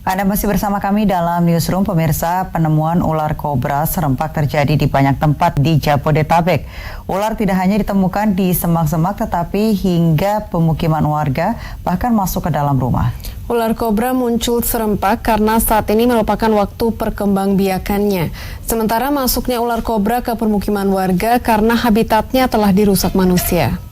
Anda masih bersama kami dalam Newsroom. Pemirsa, penemuan ular kobra serempak terjadi di banyak tempat di Jabodetabek. Ular tidak hanya ditemukan di semak-semak tetapi hingga pemukiman warga, bahkan masuk ke dalam rumah. Ular kobra muncul serempak karena saat ini merupakan waktu perkembangbiakannya. Sementara masuknya ular kobra ke permukiman warga karena habitatnya telah dirusak manusia.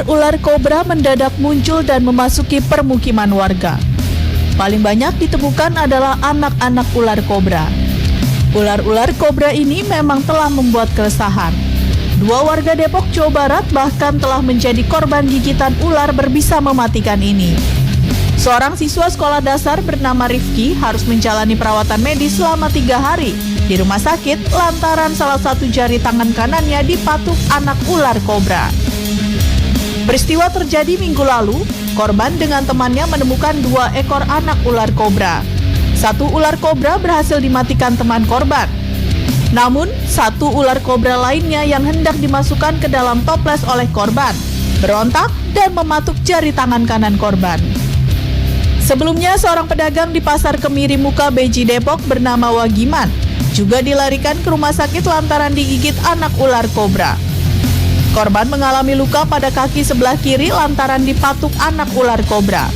Ular kobra mendadak muncul dan memasuki permukiman warga. Paling banyak ditemukan adalah anak-anak ular kobra. Ular-ular kobra ini memang telah membuat keresahan. 2 warga Depok, Jawa Barat bahkan telah menjadi korban gigitan ular berbisa mematikan ini. Seorang siswa sekolah dasar bernama Rifki harus menjalani perawatan medis selama 3 hari di rumah sakit lantaran salah satu jari tangan kanannya dipatuk anak ular kobra. Peristiwa terjadi minggu lalu. Korban dengan temannya menemukan 2 ekor anak ular kobra. 1 ular kobra berhasil dimatikan teman korban. Namun, 1 ular kobra lainnya yang hendak dimasukkan ke dalam toples oleh korban berontak dan mematuk jari tangan kanan korban. Sebelumnya, seorang pedagang di Pasar Kemiri Muka Beji Depok bernama Wagiman juga dilarikan ke rumah sakit lantaran digigit anak ular kobra. Korban mengalami luka pada kaki sebelah kiri lantaran dipatuk anak ular kobra.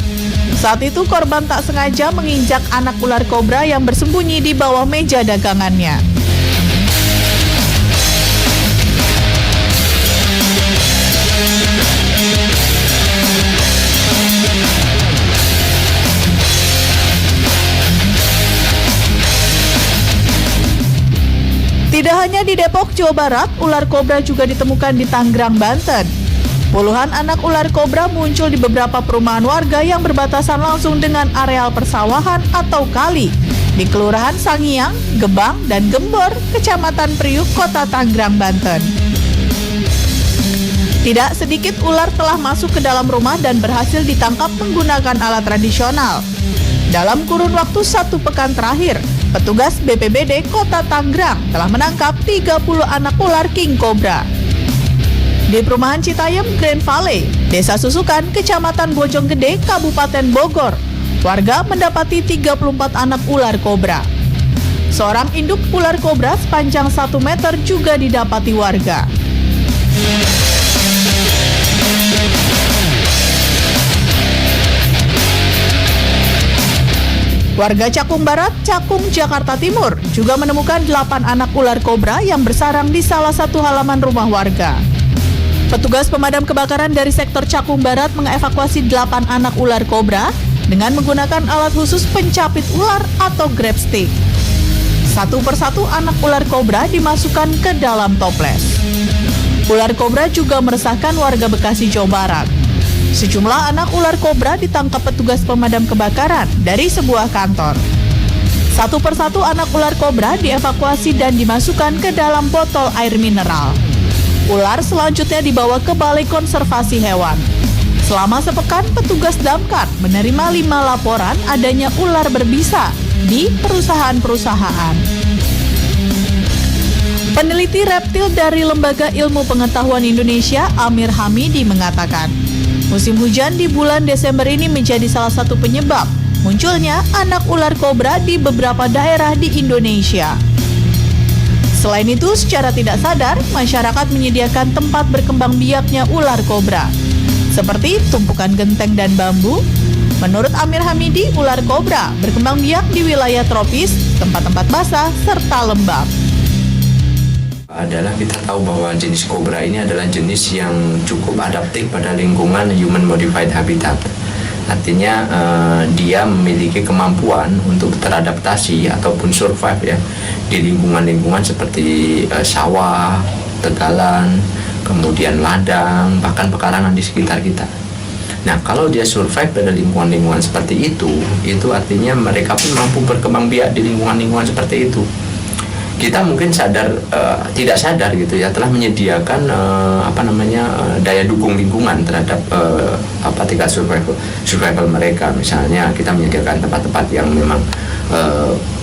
Saat itu korban tak sengaja menginjak anak ular kobra yang bersembunyi di bawah meja dagangannya. Tidak hanya di Depok, Jawa Barat, ular kobra juga ditemukan di Tangerang, Banten. Puluhan anak ular kobra muncul di beberapa perumahan warga yang berbatasan langsung dengan areal persawahan atau kali di Kelurahan Sangiang, Gebang, dan Gembor, Kecamatan Priuk, Kota Tangerang, Banten. Tidak sedikit ular telah masuk ke dalam rumah dan berhasil ditangkap menggunakan alat tradisional. Dalam kurun waktu 1 pekan terakhir, petugas BPBD Kota Tangerang telah menangkap 30 anak ular king cobra. Di perumahan Citayam, Grand Valley, Desa Susukan, Kecamatan Bojonggede, Kabupaten Bogor, warga mendapati 34 anak ular kobra. Seorang induk ular kobra sepanjang 1 meter juga didapati warga. Warga Cakung Barat, Cakung, Jakarta Timur juga menemukan 8 anak ular kobra yang bersarang di salah satu halaman rumah warga. Petugas pemadam kebakaran dari sektor Cakung Barat mengevakuasi 8 anak ular kobra dengan menggunakan alat khusus pencapit ular atau grab stick. 1 persatu anak ular kobra dimasukkan ke dalam toples. Ular kobra juga meresahkan warga Bekasi, Jawa Barat. Sejumlah anak ular kobra ditangkap petugas pemadam kebakaran dari sebuah kantor. 1 persatu anak ular kobra dievakuasi dan dimasukkan ke dalam botol air mineral. Ular selanjutnya dibawa ke Balai Konservasi Hewan. Selama sepekan, petugas damkar menerima 5 laporan adanya ular berbisa di perusahaan-perusahaan. Peneliti reptil dari Lembaga Ilmu Pengetahuan Indonesia, Amir Hamidi, mengatakan, musim hujan di bulan Desember ini menjadi salah satu penyebab munculnya anak ular kobra di beberapa daerah di Indonesia. Selain itu, secara tidak sadar, masyarakat menyediakan tempat berkembang biaknya ular kobra, seperti tumpukan genteng dan bambu. Menurut Amir Hamidi, ular kobra berkembang biak di wilayah tropis, tempat-tempat basah, serta lembab. Adalah kita tahu bahwa jenis kobra ini adalah jenis yang cukup adaptif pada lingkungan human modified habitat. Artinya dia memiliki kemampuan untuk teradaptasi ataupun survive ya di lingkungan-lingkungan seperti sawah, tegalan, kemudian ladang, bahkan pekarangan di sekitar kita. Nah, kalau dia survive pada lingkungan-lingkungan seperti itu artinya mereka pun mampu berkembang biak di lingkungan-lingkungan seperti itu. kita mungkin tidak sadar gitu ya, telah menyediakan daya dukung lingkungan terhadap tingkat survival mereka. Misalnya kita menyediakan tempat-tempat yang memang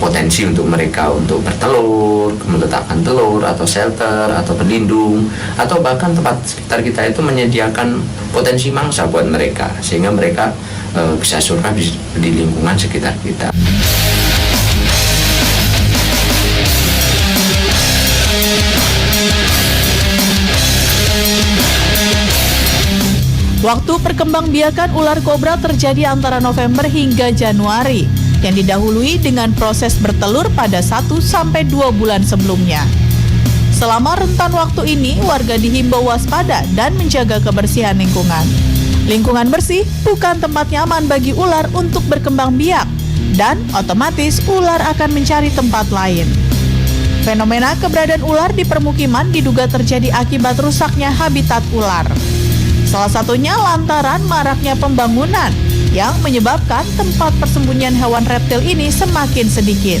potensi untuk mereka untuk bertelur, meletakkan telur, atau shelter, atau berlindung, atau bahkan tempat sekitar kita itu menyediakan potensi mangsa buat mereka, sehingga mereka bisa survive di lingkungan sekitar kita. Waktu perkembangbiakan ular kobra terjadi antara November hingga Januari, yang didahului dengan proses bertelur pada 1-2 bulan sebelumnya. Selama rentan waktu ini, warga dihimbau waspada dan menjaga kebersihan lingkungan. Lingkungan bersih bukan tempat nyaman bagi ular untuk berkembang biak, dan otomatis ular akan mencari tempat lain. Fenomena keberadaan ular di permukiman diduga terjadi akibat rusaknya habitat ular. Salah satunya lantaran maraknya pembangunan yang menyebabkan tempat persembunyian hewan reptil ini semakin sedikit.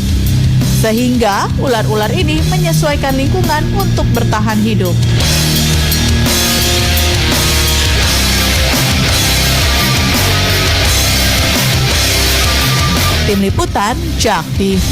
Sehingga ular-ular ini menyesuaikan lingkungan untuk bertahan hidup. Tim Liputan, JAK TV.